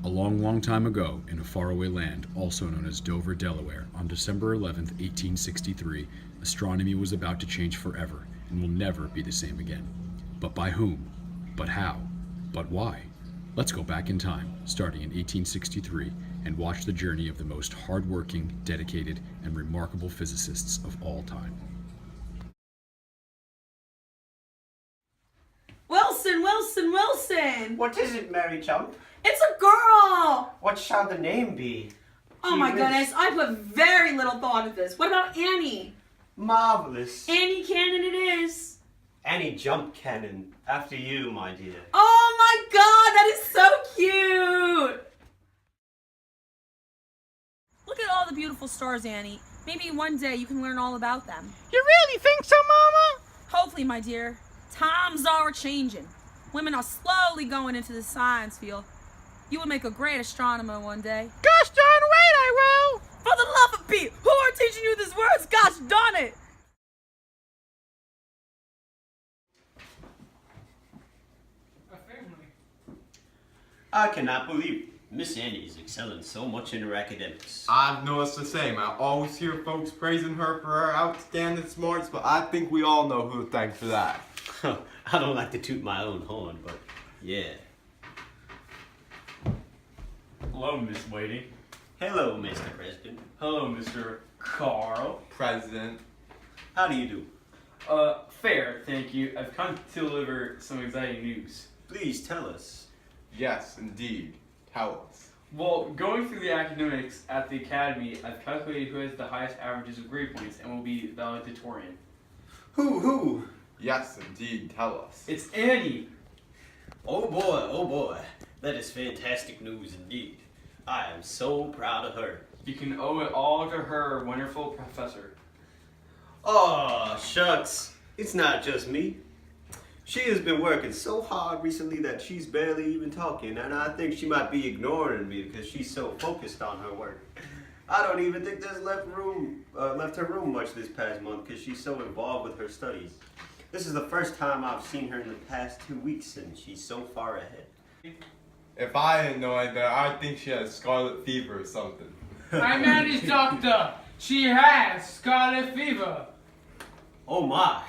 A long, long time ago, in a faraway land, also known as Dover, Delaware, on December 11th, 1863, astronomy was about to change forever and will never be the same again. But by whom? But how? But why? Let's go back in time, starting in 1863, and watch the journey of the most hardworking, dedicated, and remarkable physicists of all time. Wilson, Wilson, Wilson! What is it, Mary Chump? It's a girl! What shall the name be? Oh my goodness, I put very little thought into this. What about Annie? Marvelous. Annie Cannon it is. Annie Jump Cannon. After you, my dear. Oh my god, that is so cute! Look at all the beautiful stars, Annie. Maybe one day you can learn all about them. You really think so, Mama? Hopefully, my dear. Times are changing. Women are slowly going into the science field. You will make a great astronomer one day. Gosh darn right I will! For the love of Pete, who are teaching you these words? Gosh darn it! I cannot believe Miss Annie is excelling so much in her academics. I've noticed the same. I always hear folks praising her for her outstanding smarts, but I think we all know who to thank for that. I don't like to toot my own horn, but yeah. Hello, Miss Wading. Hello, Mr. President. Hello, Mr. Carl. President. How do you do? Fair, thank you. I've come to deliver some exciting news. Please tell us. Yes, indeed. Tell us. Well, going through the academics at the academy, I've calculated who has the highest averages of grade points and will be valedictorian. Who? Yes, indeed. Tell us. It's Annie. Oh boy. That is fantastic news indeed. I am so proud of her. You can owe it all to her wonderful professor. Oh, shucks. It's not just me. She has been working so hard recently that she's barely even talking, and I think she might be ignoring me because she's so focused on her work. I don't even think there's left her room much this past month because she's so involved with her studies. This is the first time I've seen her in the past 2 weeks, and she's so far ahead. If I didn't know anything, I'd think she had scarlet fever or something. I'm Annie's doctor. She has scarlet fever. Oh my.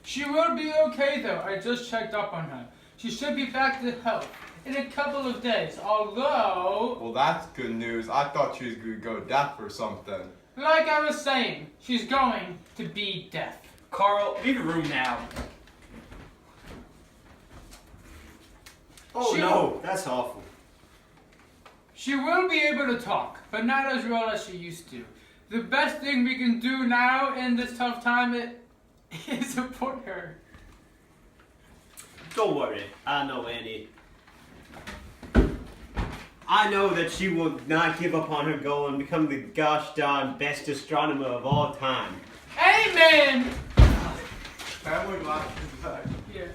She will be okay though. I just checked up on her. She should be back to health in a couple of days, although... Well, that's good news. I thought she was going to go deaf or something. Like I was saying, she's going to be deaf. Carl, leave the room now. Oh She- no, that's awful. She will be able to talk, but not as well as she used to. The best thing we can do now in this tough time is support her. Don't worry, I know Annie. I know that she will not give up on her goal and become the gosh darn best astronomer of all time. Amen! Family life is back. Here.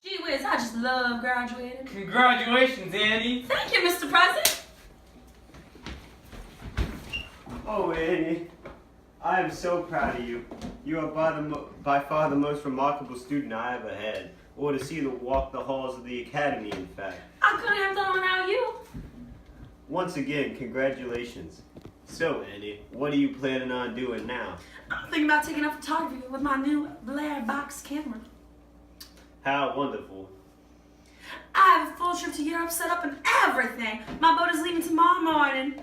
Gee whiz, I just love graduating. Congratulations, Annie. Thank you, Mr. President. Oh, Annie, I am so proud of you. You are by far the most remarkable student I ever had, or to see them walk the halls of the academy, in fact. I couldn't have done it without you. Once again, congratulations. So, Annie, what are you planning on doing now? I'm thinking about taking up photography with my new Blair box camera. How wonderful. I have a full trip to Europe set up and everything. My boat is leaving tomorrow morning.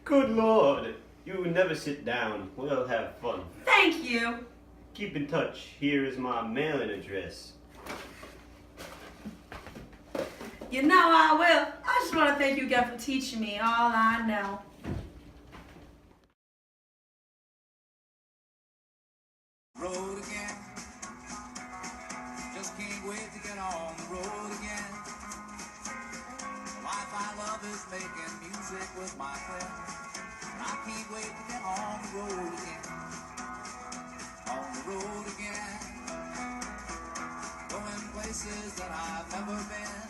Good Lord, you never sit down. We'll have fun. Thank you. Keep in touch. Here is my mailing address. You know I will. I just want to thank you again for teaching me all I know. Road again. Just can't wait to get on the road again. The life I love is making music with my friends. And I can't wait to get on the road again. On the road again. Going places that I've never been.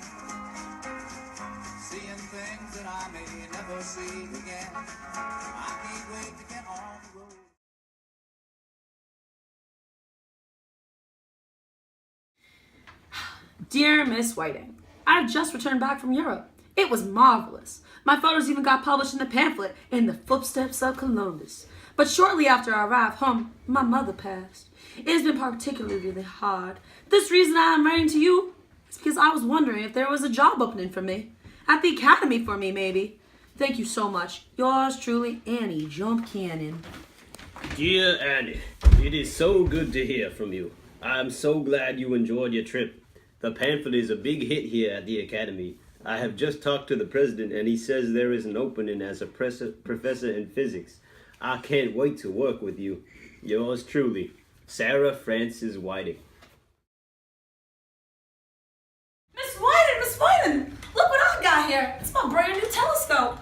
Seeing things that I may never see again. I can't wait to get on the road. Dear Miss Whiting, I have just returned back from Europe. It was marvelous. My photos even got published in the pamphlet In the Footsteps of Columbus. But shortly after I arrived home, my mother passed. It has been particularly hard. This reason I am writing to you is because I was wondering if there was a job opening for me. At the academy for me, maybe. Thank you so much. Yours truly, Annie Jump Cannon. Dear Annie, it is so good to hear from you. I am so glad you enjoyed your trip. The pamphlet is a big hit here at the Academy. I have just talked to the president and he says there is an opening as a professor in physics. I can't wait to work with you. Yours truly, Sarah Frances Whiting. Miss Whiting, look what I got here. It's my brand new telescope.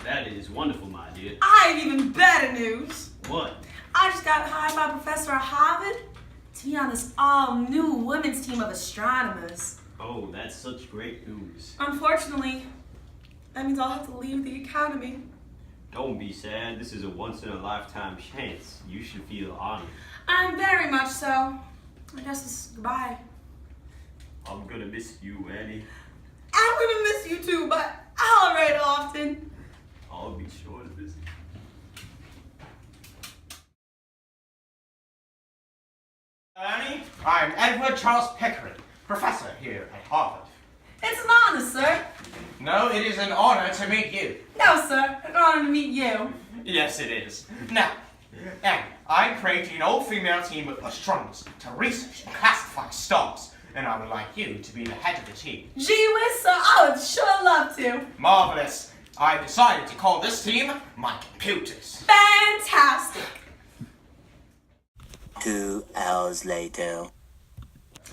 That is wonderful, my dear. I have even better news. What? I just got hired by a professor at Harvard to be on this all-new women's team of astronomers. Oh, that's such great news. Unfortunately, that means I'll have to leave the academy. Don't be sad. This is a once-in-a-lifetime chance. You should feel honored. I'm very much so. I guess it's goodbye. I'm gonna miss you, Annie. I'm gonna miss you too, but I'll write often. I'll be sure to visit. Annie, I'm Edward Charles Pickering, professor here at Harvard. It's an honor, sir. No, it is an honor to meet you. No, sir. An honor to meet you. Yes, it is. Now, Annie, I'm creating an all-female team of astronomers to research and classify stars, and I would like you to be the head of the team. Gee whiz, sir. I would sure love to. Marvelous. I decided to call this team my computers. Fantastic. 2 hours later.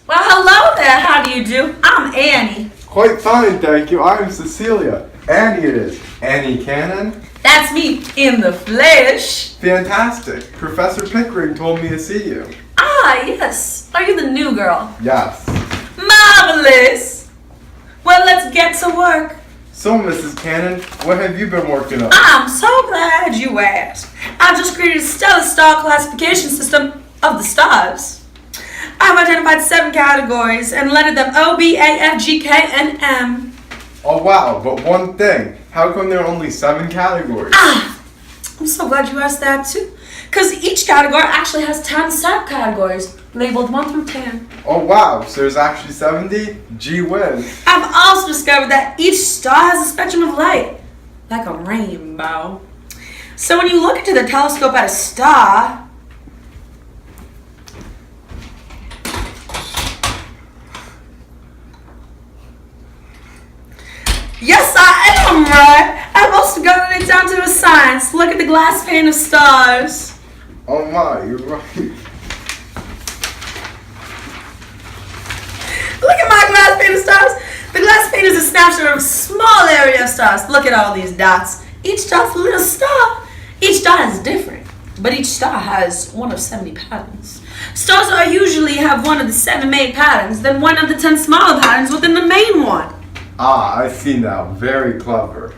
Well, hello there. How do you do? I'm Annie. Quite fine, thank you. I'm Cecilia. Annie it is. Annie Cannon? That's me in the flesh. Fantastic. Professor Pickering told me to see you. Ah, yes. Are you the new girl? Yes. Marvelous. Well, let's get to work. So, Mrs. Cannon, what have you been working on? I'm so glad you asked. I've just created a stellar star classification system of the stars. I've identified 7 categories and lettered them O, B, A, F, G, K, and M. Oh, wow, but one thing. How come there are only 7 categories? I'm so glad you asked that too. Because each category actually has 10 subcategories, labeled 1 through 10. Oh, wow, so there's actually 70? Gee whiz. I've also discovered that each star has a spectrum of light, like a rainbow. So when you look into the telescope at a star, yes, I am right. I've also gotten it down to a science. Look at the glass pane of stars. Oh my, you're right. Look at my glass pane of stars. The glass pane is a snapshot of a small area of stars. Look at all these dots. Each dot's a little star. Each dot is different, but each star has one of 70 patterns. Stars are usually have one of the 7 main patterns, then one of the 10 smaller patterns within the main one. Ah, I see now. Very clever.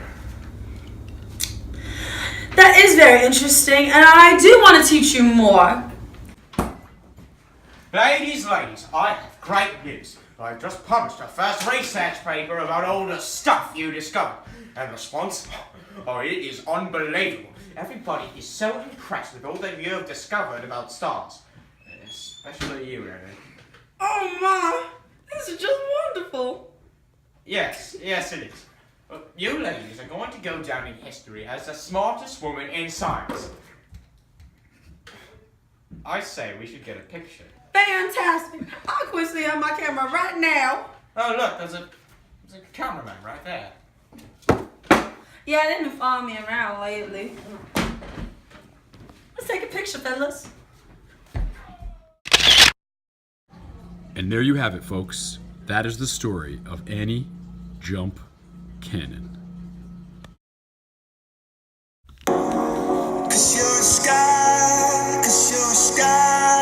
That is very interesting, and I do want to teach you more. Ladies, I have great news. I've just published a first research paper about all the stuff you discovered. And the response? Oh, it is unbelievable. Everybody is so impressed with all that you have discovered about stars. Especially you, Annie. Oh my, this is just wonderful. Yes, it is. You ladies are going to go down in history as the smartest woman in science. I say we should get a picture. Fantastic. I'll quickly on my camera right now. Oh, look, there's a cameraman right there. Yeah, they've been following me around lately. Let's take a picture, fellas. And there you have it, folks. That is the story of Annie Jump Cannon. 'Cause you're a star, 'cause you're a star.